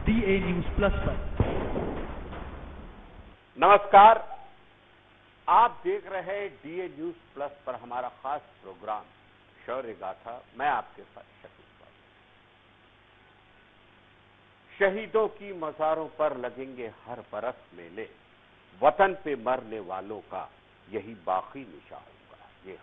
DA news plus पर। नमस्कार, आप देख रहे हैं DA न्यूज प्लस पर हमारा खास प्रोग्राम शौर्य गाथा। मैं आपके साथ शहीदों की मज़ारों पर लगेंगे हर बरस मेले, वतन पे मरने वालों का यही बाकी निशान होगा। ये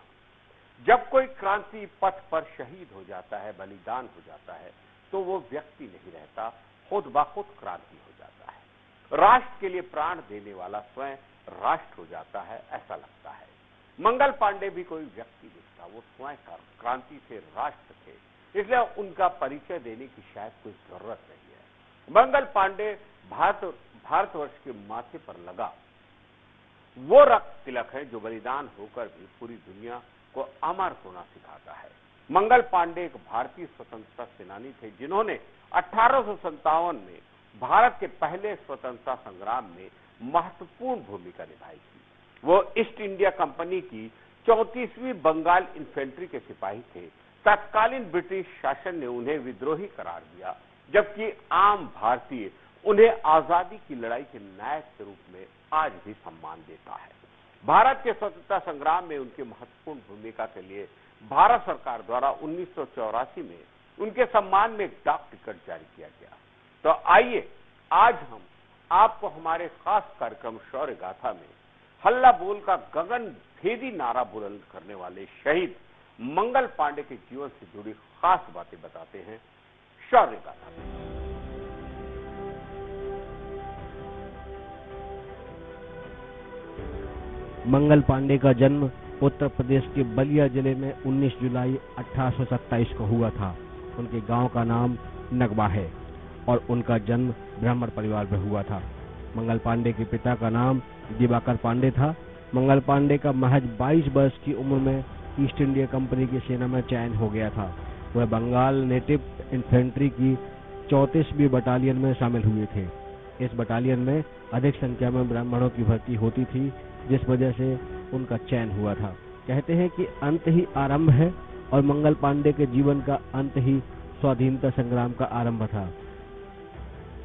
जब कोई क्रांति पथ पर शहीद हो जाता है, बलिदान हो जाता है, तो वो व्यक्ति नहीं रहता, खुद ब खुद क्रांति हो जाता है। राष्ट्र के लिए प्राण देने वाला स्वयं राष्ट्र हो जाता है, ऐसा लगता है। मंगल पांडे भी कोई व्यक्ति नहीं था, वो स्वयं क्रांति से राष्ट्र थे, इसलिए उनका परिचय देने की शायद कोई जरूरत नहीं है। मंगल पांडे भारतवर्ष के माथे पर लगा वो रक्त तिलक है जो बलिदान होकर भी पूरी दुनिया को अमर होना सिखाता है। मंगल पांडे एक भारतीय स्वतंत्रता सेनानी थे, जिन्होंने 1857 में भारत के पहले स्वतंत्रता संग्राम में महत्वपूर्ण भूमिका निभाई थी। वो ईस्ट इंडिया कंपनी की 34वीं बंगाल इन्फेंट्री के सिपाही थे। तत्कालीन ब्रिटिश शासन ने उन्हें विद्रोही करार दिया, जबकि आम भारतीय उन्हें आजादी की लड़ाई के नायक के रूप में आज भी सम्मान देता है। भारत के स्वतंत्रता संग्राम में उनकी महत्वपूर्ण भूमिका के लिए भारत सरकार द्वारा 1984 में उनके सम्मान में एक डाक टिकट जारी किया गया। तो आइए आज हम आपको हमारे खास कार्यक्रम शौर्य गाथा में हल्ला बोल का गगन भेदी नारा बुलंद करने वाले शहीद मंगल पांडे के जीवन से जुड़ी खास बातें बताते हैं शौर्य गाथा में। मंगल पांडे का जन्म उत्तर प्रदेश के बलिया जिले में 19 जुलाई 1827 को हुआ था। उनके गांव का नाम नगवा है और उनका जन्म ब्राह्मण परिवार में हुआ था। मंगल पांडे के पिता का नाम दिवाकर पांडे था। मंगल पांडे का महज 22 वर्ष की उम्र में ईस्ट इंडिया कंपनी की सेना में चयन हो गया था। वह बंगाल नेटिव इन्फेंट्री की 34वीं बटालियन में शामिल हुए थे। इस बटालियन में अधिक संख्या में ब्राह्मणों की भर्ती होती थी, जिस वजह से उनका चयन हुआ था। कहते हैं कि अंत ही आरंभ है और मंगल पांडे के जीवन का अंत ही स्वाधीनता संग्राम का आरंभ था।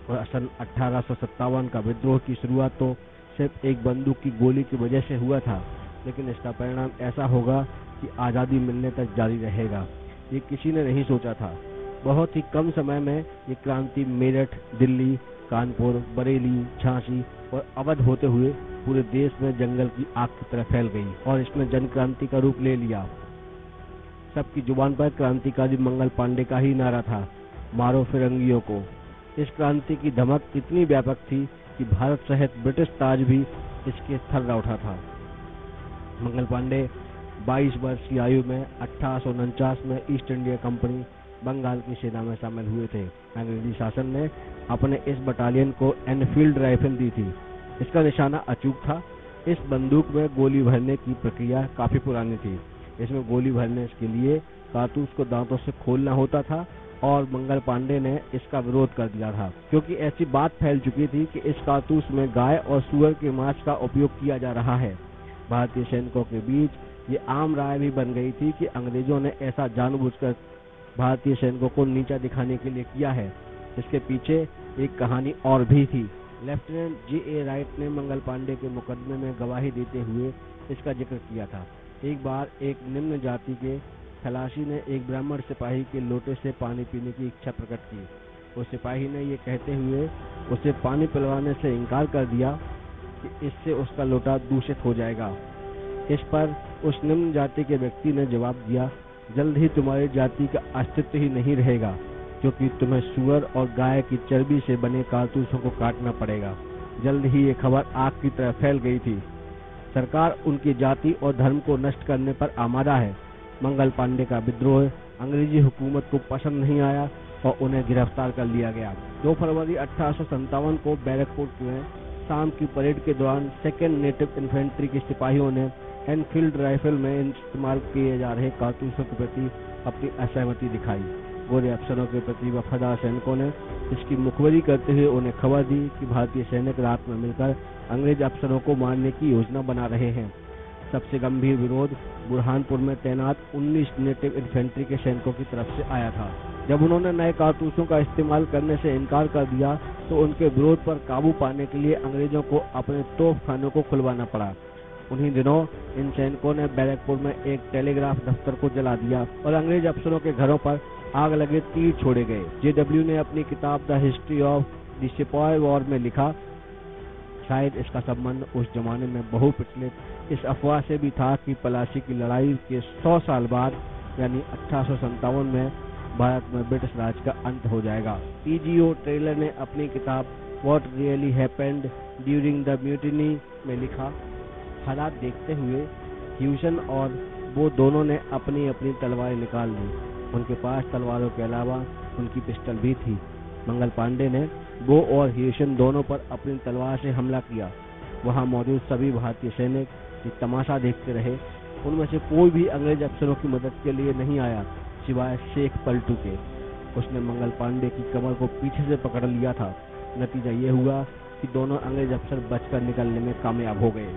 और सन 1857 का विद्रोह की शुरुआत तो सिर्फ एक बंदूक की गोली की वजह से हुआ था, लेकिन इसका परिणाम ऐसा होगा कि आज़ादी मिलने तक जारी रहेगा, ये किसी ने नहीं सोचा था। बहुत ही कम समय में ये क्रांति मेरठ, दिल्ली, कानपुर, बरेली, झांसी और अवध होते हुए पूरे देश में जंगल की आग की तरह फैल गई और इसने जन क्रांति का रूप ले लिया। सबकी जुबान पर क्रांतिकारी मंगल पांडे का ही नारा था, मारो फिरंगियों को। इस क्रांति की धमक इतनी व्यापक थी कि भारत सहित ब्रिटिश ताज भी इसके थर्रा उठा था। मंगल पांडे 22 वर्ष की आयु में 1849 में ईस्ट इंडिया कंपनी बंगाल की सेना में शामिल हुए थे। अंग्रेजी शासन ने अपने इस बटालियन को एनफील्ड राइफल दी थी। इसका निशाना अचूक था। इस बंदूक में गोली भरने की प्रक्रिया काफी पुरानी थी। इसमें गोली भरने के लिए कारतूस को दांतों से खोलना होता था और मंगल पांडे ने इसका विरोध कर दिया था, क्योंकि ऐसी बात फैल चुकी थी कि इस कारतूस में गाय और सूअर के मांस का उपयोग किया जा रहा है। भारतीय सैनिकों के बीच ये आम राय भी बन गई थी कि अंग्रेजों ने ऐसा जानबूझकर भारतीय सैनिकों को नीचा दिखाने के लिए किया है। इसके पीछे एक कहानी और भी थी। Lieutenant J.A. राइट ने मंगल पांडे के मुकदमे में गवाही देते हुए इसका जिक्र किया था। एक बार एक निम्न जाति के खलासी ने एक ब्राह्मण सिपाही के लोटे से पानी पीने की इच्छा प्रकट की। उस सिपाही ने ये कहते हुए उसे पानी पिलवाने से इनकार कर दिया कि इससे उसका लोटा दूषित हो जाएगा। इस पर उस निम्न जाति के व्यक्ति ने जवाब दिया, जल्द ही तुम्हारी जाति का अस्तित्व ही नहीं रहेगा, क्योंकि तुम्हें सूअर और गाय की चर्बी से बने कारतूसों को काटना पड़ेगा। जल्द ही ये खबर आग की तरह फैल गई थी। सरकार उनकी जाति और धर्म को नष्ट करने पर आमादा है। मंगल पांडे का विद्रोह अंग्रेजी हुकूमत को पसंद नहीं आया और उन्हें गिरफ्तार कर लिया गया। 2 फरवरी 1857 को बैरकपुर में शाम की परेड के दौरान 2nd नेटिव इन्फेंट्री के सिपाहियों ने एनफील्ड राइफल में इस्तेमाल किए जा रहे कारतूसों के प्रति अपनी असहमति दिखाई। गोरे अफसरों के प्रति वफादार सैनिकों ने इसकी मुखबरी करते हुए उन्हें खबर दी कि भारतीय सैनिक रात में मिलकर अंग्रेज अफसरों को मारने की योजना बना रहे हैं। सबसे गंभीर विरोध बुरहानपुर में तैनात 19 नेटिव इन्फेंट्री के सैनिकों की तरफ से आया था। जब उन्होंने नए कारतूसों का इस्तेमाल करने से इनकार कर दिया तो उनके विरोध पर काबू पाने के लिए अंग्रेजों को अपने तोपखानों को खुलवाना पड़ा। उन्हीं दिनों इन सैनिकों ने बैरकपुर में एक टेलीग्राफ दफ्तर को जला दिया और अंग्रेज अफसरों के घरों पर आग लगे तीर छोड़े गए। जेडब्ल्यू ने अपनी किताब द हिस्ट्री ऑफ द सिपाही वॉर में लिखा, शायद इसका संबंध उस जमाने में बहुप्रचलित इस अफवाह से भी था कि पलासी की लड़ाई के 100 साल बाद यानी 1857 में भारत में ब्रिटिश राज का अंत हो जाएगा। E.G.O. टेलर ने अपनी किताब what really happened during the mutiny में लिखा, हालात देखते हुए ह्यूसन और वो दोनों ने अपनी अपनी तलवारें निकाल ली। उनके पास तलवारों के अलावा उनकी पिस्टल भी थी। मंगल पांडे ने वो और ह्यूसन दोनों पर अपनी तलवार से हमला किया। वहां मौजूद सभी भारतीय सैनिक ये तमाशा देखते रहे। उनमें से कोई भी अंग्रेज अफसरों की मदद के लिए नहीं आया सिवाय शेख पलटू के। उसने मंगल पांडे की कमर को पीछे से पकड़ लिया था। नतीजा ये हुआ कि दोनों अंग्रेज अफसर बचकर निकलने में कामयाब हो गए।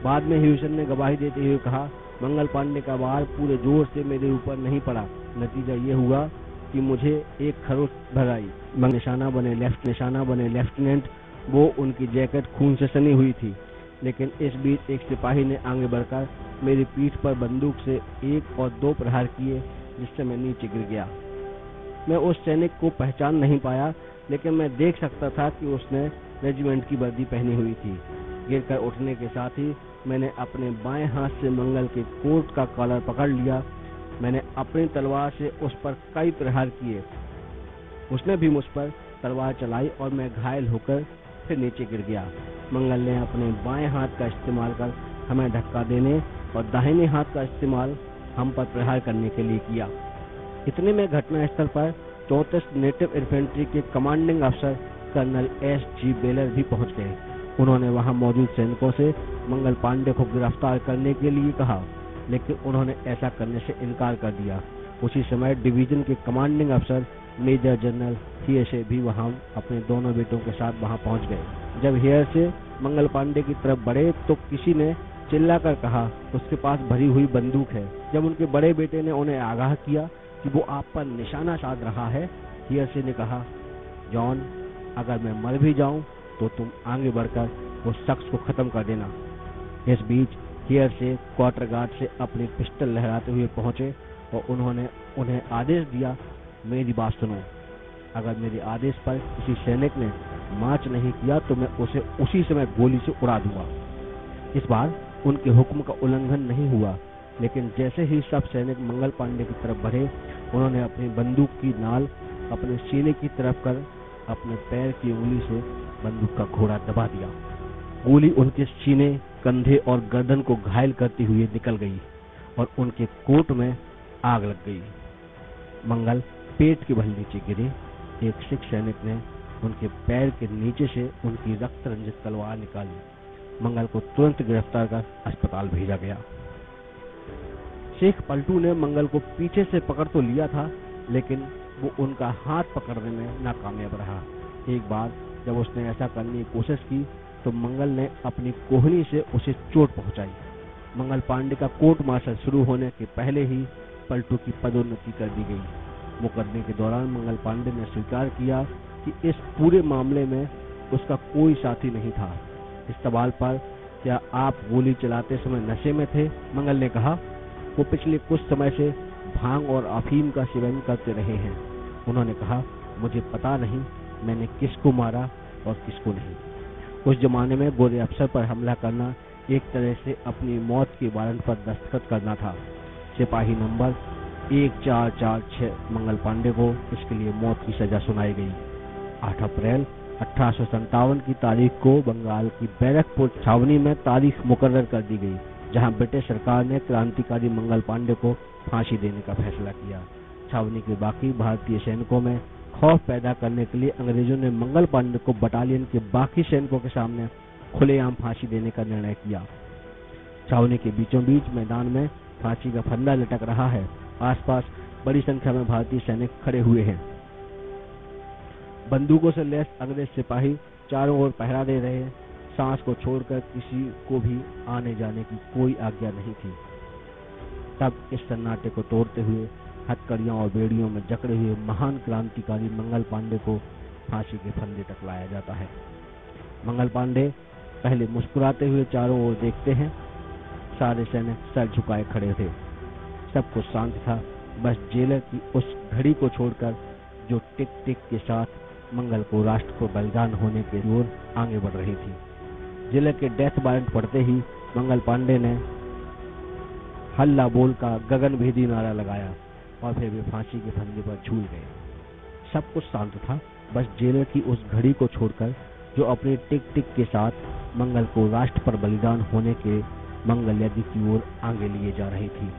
बाद में ह्यूसन ने गवाही देते हुए कहा, मंगल पांडे का वार पूरे जोर से मेरे ऊपर नहीं पड़ा। नतीजा ये हुआ कि मुझे एक खरोच भगाई। निशाना बने लेफ्टिनेंट, वो उनकी जैकेट खून से सनी हुई थी। लेकिन इस बीच एक सिपाही ने आगे बढ़कर मेरी पीठ पर बंदूक से 1 और 2 प्रहार किए, जिससे मैं नीचे गिर गया। मैं उस सैनिक को पहचान नहीं पाया, लेकिन मैं देख सकता था कि उसने रेजिमेंट की वर्दी पहनी हुई थी। गिरकर उठने के साथ ही मैंने अपने बाएं हाथ से मंगल के कोट का कॉलर पकड़ लिया। मैंने अपनी तलवार से उस पर कई प्रहार किए। उसने भी मुझ पर तलवार चलाई और मैं घायल होकर फिर नीचे गिर गया। मंगल ने अपने बाएं हाथ का इस्तेमाल कर हमें धक्का देने और दाहिने हाथ का इस्तेमाल हम पर प्रहार करने के लिए किया। इतने में घटनास्थल पर 34 नेटिव इन्फेंट्री के कमांडिंग अफसर कर्नल S.G. बेलर भी पहुंच गए। उन्होंने वहां मौजूद सैनिकों से मंगल पांडे को गिरफ्तार करने के लिए कहा, लेकिन उन्होंने ऐसा करने से इनकार कर दिया। उसी समय डिवीजन के कमांडिंग अफसर मेजर जनरल हियर से भी वहां अपने दोनों बेटों के साथ वहां पहुंच गए। जब हियर से मंगल पांडे की तरफ बढ़े तो किसी ने चिल्लाकर कहा, उसके पास भरी हुई बंदूक है। जब उनके बड़े बेटे ने उन्हें आगाह किया कि वो आप पर निशाना साध रहा है, हियर से ने कहा, जॉन, अगर मैं मर भी जाऊं तो तुम आगे बढ़कर उस शख्स को खत्म कर देना। इस बीच हियर से क्वार्टर गार्ड से अपनी पिस्टल लहराते हुए पहुंचे और उन्होंने उन्हें आदेश दिया, मेरी बात सुनो, अगर मेरे आदेश पर किसी सैनिक ने मार्च नहीं किया तो मैं उसे उसी समय गोली से उड़ा दूंगा। इस बार उनके हुक्म का उल्लंघन नहीं हुआ, लेकिन जैसे ही सब सैनिक मंगल पांडे की तरफ बढ़े, उन्होंने अपनी बंदूक की नाल अपने सीने की तरफ कर अपने पैर की उंगली से बंदूक का घोड़ा दबा दिया। गोली उनके सीने, कंधे और गर्दन को घायल करती हुई निकल गई और उनके कोट में आग लग गई। मंगल पेट के बल नीचे गिरे। एक सिख सैनिक ने उनके पैर के नीचे से उनकी रक्त रंजित तलवार निकाली। मंगल को तुरंत गिरफ्तार कर अस्पताल भेजा गया। शेख पलटू ने मंगल को पीछे से पकड़ तो लिया था, लेकिन वो उनका हाथ पकड़ने में नाकामयाब रहा। एक बार जब उसने ऐसा करने की कोशिश की तो मंगल ने अपनी कोहनी से उसे चोट पहुंचाई। मंगल पांडे का कोर्ट मार्शल शुरू होने के पहले ही पलटू की पदोन्नति कर दी गई। मुकदमे के दौरान मंगल पांडे ने स्वीकार किया कि इस पूरे मामले में उसका कोई साथी नहीं था। इस सवाल पर, क्या आप गोली चलाते समय नशे में थे, मंगल ने कहा, वो पिछले कुछ समय से भांग और अफीम का सेवन करते रहे हैं। उन्होंने कहा, मुझे पता नहीं मैंने किसको मारा और किसको नहीं। उस जमाने में गोरे अफसर पर हमला करना एक तरह से अपनी मौत के वारंट पर दस्तखत करना था। सिपाही नंबर 1446 मंगल पांडे को इसके लिए मौत की सजा सुनाई गई। 8 अप्रैल 1857 की तारीख को बंगाल की बैरकपुर छावनी में तारीख मुकर्रर कर दी गई, जहां ब्रिटिश सरकार ने क्रांतिकारी मंगल पांडे को फांसी देने का फैसला किया। छावनी के बाकी भारतीय सैनिकों में खौफ पैदा करने के लिए अंग्रेजों ने मंगल पांडे को बटालियन के बाकी सैनिकों के सामने खुलेआम फांसी देने का निर्णय किया। छावनी के बीचों बीच मैदान में फांसी का फंदा लटक रहा है। आसपास बड़ी संख्या में भारतीय सैनिक खड़े हुए हैं। बंदूकों से लैस अंग्रेज सिपाही चारों ओर पहरा दे रहे हैं। सांस को छोड़कर किसी को भी आने जाने की कोई आज्ञा नहीं थी। तब इस सन्नाटे को तोड़ते हुए हथकड़ियों और बेड़ियों में जकड़े हुए महान क्रांतिकारी मंगल पांडे को फांसी के फंदे तक लाया जाता है। मंगल पांडे पहले मुस्कुराते हुए चारों ओर देखते हैं। सारे सैनिक सर झुकाए खड़े थे। सब कुछ शांत था। बस जेलर की उस घड़ी को छोड़कर जो टिक टिक के साथ मंगल को राष्ट्र को बलिदान होने की ओर आगे बढ़ रही थी। जेलर के डेथ वारंट पढ़ते ही मंगल पांडे ने हल्ला बोल का गगनभेदी नारा लगाया और फिर वे फांसी के फंदे पर झूल गए। सब कुछ शांत था। बस जेलर की उस घड़ी को छोड़कर जो अपने टिक टिक के साथ मंगल को राष्ट्र पर बलिदान होने के मंगल यज्ञ की ओर आगे लिए जा रही थी।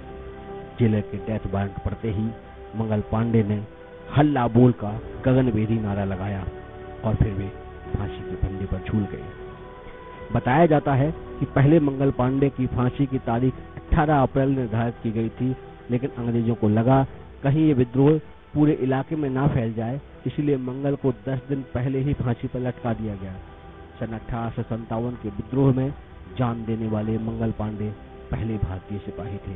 जेलर के डेथ वारंट पढ़ते ही मंगल पांडे ने हल्ला बोल का गगनभेदी नारा लगाया और फिर वे फांसी के फंदे पर झूल गए। बताया जाता है कि पहले मंगल पांडे की फांसी की तारीख 18 अप्रैल निर्धारित की गई थी, लेकिन अंग्रेजों को लगा कहीं ये विद्रोह पूरे इलाके में ना फैल जाए, इसलिए मंगल को 10 दिन पहले ही फांसी पर लटका दिया गया। सन 1857 के विद्रोह में जान देने वाले मंगल पांडे पहले भारतीय सिपाही थे।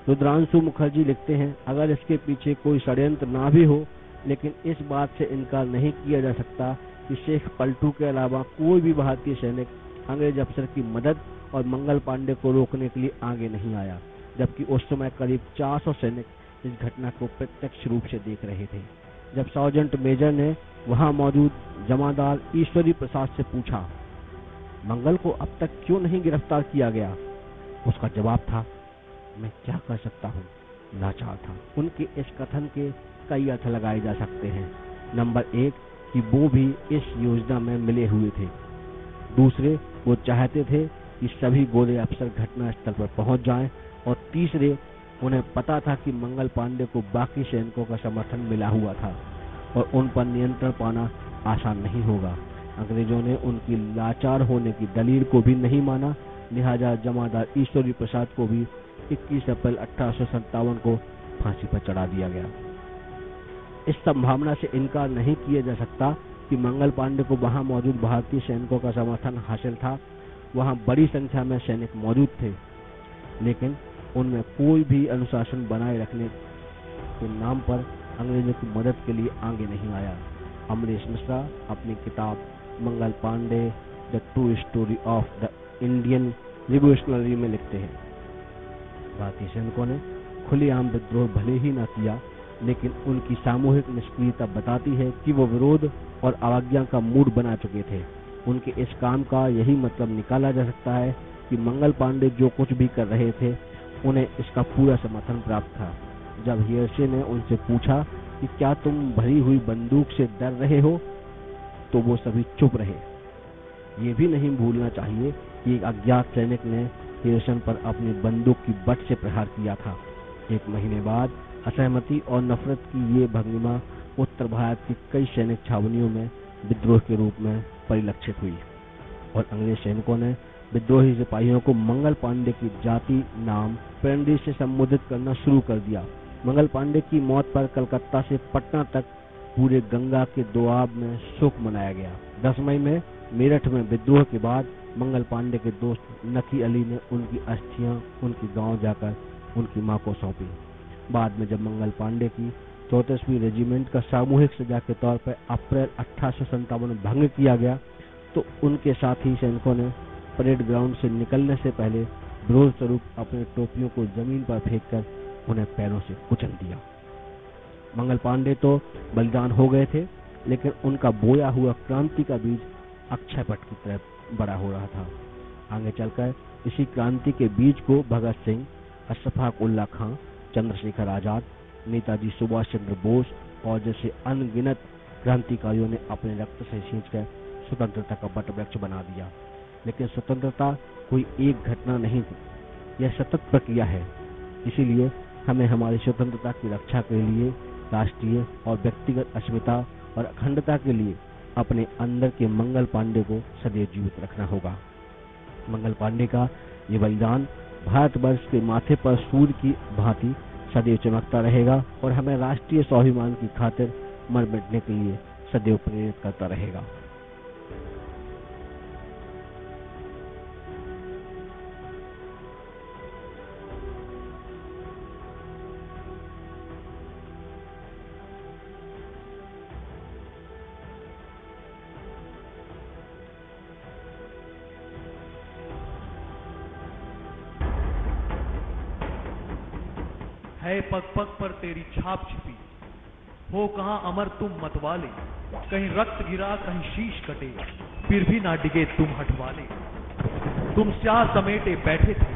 रुद्रांशु मुखर्जी लिखते हैं, अगर इसके पीछे कोई षड्यंत्र ना भी हो, लेकिन इस बात से इनकार नहीं किया जा सकता कि शेख पलटू के अलावा कोई भी भारतीय सैनिक अंग्रेज अफसर की मदद और मंगल पांडे को रोकने के लिए आगे नहीं आया, जबकि उस समय करीब 400 सैनिक इस घटना को प्रत्यक्ष रूप से देख रहे थे। जब सार्जेंट मेजर ने वहां मौजूद जमादार ईश्वरी प्रसाद से पूछा, मंगल को अब तक क्यों नहीं गिरफ्तार किया गया, उसका जवाब था, मैं क्या कर सकता हूँ, लाचार था। उनके इस कथन के कई अर्थ लगाए जा सकते हैं। नंबर 1 कि वो भी इस योजना में मिले हुए थे। दूसरे, वो चाहते थे कि सभी गोरे अफसर घटना स्थल पर पहुंच जाएं, और तीसरे, उन्हें पता था कि मंगल पांडे को बाकी सैनिकों का समर्थन मिला हुआ था और उन पर नियंत्रण पाना आसान नहीं होगा। अंग्रेजों ने उनकी लाचार होने की दलील को भी नहीं माना, लिहाजा जमादार ईश्वरी प्रसाद को भी 21 अप्रैल 1857 को फांसी पर चढ़ा दिया गया। इस संभावना से इनकार नहीं किया जा सकता कि मंगल पांडे को वहां मौजूद भारतीय सैनिकों का समर्थन हासिल था। वहां बड़ी संख्या में सैनिक मौजूद थे, लेकिन उनमें कोई भी अनुशासन बनाए रखने के नाम पर अंग्रेजों की मदद के लिए आगे नहीं आया। अमरीश मिश्रा अपनी किताब Mangal Pandey the true story of the Indian revolutionary में लिखते हैं, भारतीय सैनिकों ने खुलेआम विद्रोह भले ही न किया, लेकिन उनकी सामूहिक निष्क्रियता बताती है कि वो विरोध और अवज्ञा का मूड बना चुके थे। उनके इस काम का यही मतलब निकाला जा सकता है कि मंगल पांडे जो कुछ भी कर रहे थे, उन्हें इसका पूरा समर्थन प्राप्त था। जब हियर्से ने उनसे पूछा कि क्या तुम भरी हुई बंदूक से डर रहे हो, तो वो सभी चुप रहे। ये भी नहीं भूलना चाहिए कि एक अज्ञात सैनिक ने हियर्सन पर अपनी बंदूक की बट से प्रहार किया था। 1 महीने बाद असहमति और नफरत की ये भंगिमा उत्तर भारत की कई सैनिक छावनियों में विद्रोह के रूप में परिलक्षित हुई और अंग्रेज सैनिकों ने विद्रोही सिपाहियों को मंगल पांडे की जाति नाम पेंडी से संबोधित करना शुरू कर दिया। मंगल पांडे की मौत पर कलकत्ता से पटना तक पूरे गंगा के दोआब में शोक मनाया गया। 10 मई में मेरठ में विद्रोह के बाद मंगल पांडे के दोस्त नकी अली ने उनकी अस्थियां उनके गांव जाकर उनकी मां को सौंपी। बाद में जब मंगल पांडे की 34वीं रेजिमेंट का सामूहिक सजा के तौर पर अप्रैल 1857 में भंग किया गया, तो उनके साथी सैनिकों ने परेड ग्राउंड से निकलने से पहले विरोध स्वरूप अपने टोपियों को जमीन पर फेंककर उन्हें पैरों से कुचल दिया। मंगल पांडे तो बलिदान हो गए थे, लेकिन उनका बोया हुआ क्रांति का बीज अक्षय वट की तरह बड़ा हो रहा था। आगे चलकर इसी क्रांति के बीज को भगत सिंह, अशफाक उल्ला खां, चंद्रशेखर आजाद, नेताजी सुभाष चंद्र बोस और जैसे अनगिनत क्रांतिकारियों ने अपने रक्त से सींचकर स्वतंत्रता का वट वृक्ष बना दिया। लेकिन स्वतंत्रता कोई एक घटना नहीं थी, यह सतत प्रक्रिया है। इसीलिए हमें हमारी स्वतंत्रता की रक्षा के लिए राष्ट्रीय और व्यक्तिगत अस्मिता और अखंडता के लिए अपने अंदर के मंगल पांडे को सदैव जीवित रखना होगा। मंगल पांडे का ये बलिदान भारतवर्ष के माथे पर सूर्य की भांति सदैव चमकता रहेगा और हमें राष्ट्रीय स्वाभिमान की खातिर मर मिटने के लिए सदैव प्रेरित करता रहेगा। है पग पग पर तेरी छाप छिपी, हो कहां अमर तुम मतवाले, कहीं रक्त गिरा कहीं शीश कटे, फिर भी ना डिगे तुम हटवाले। तुम स्याह समेटे बैठे थे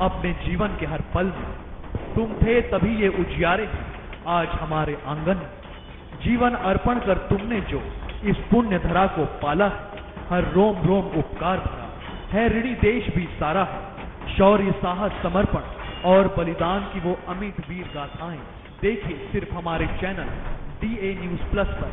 अपने जीवन के हर पल में, तुम थे तभी ये उजियारे आज हमारे आंगन में। जीवन अर्पण कर तुमने जो इस पुण्य धरा को पाला है, हर रोम रोम उपकार भरा है, ऋणी देश भी सारा है। शौर्य साहस समर्पण और बलिदान की वो अमिट वीर गाथाएं देखिए सिर्फ हमारे चैनल DA News Plus पर।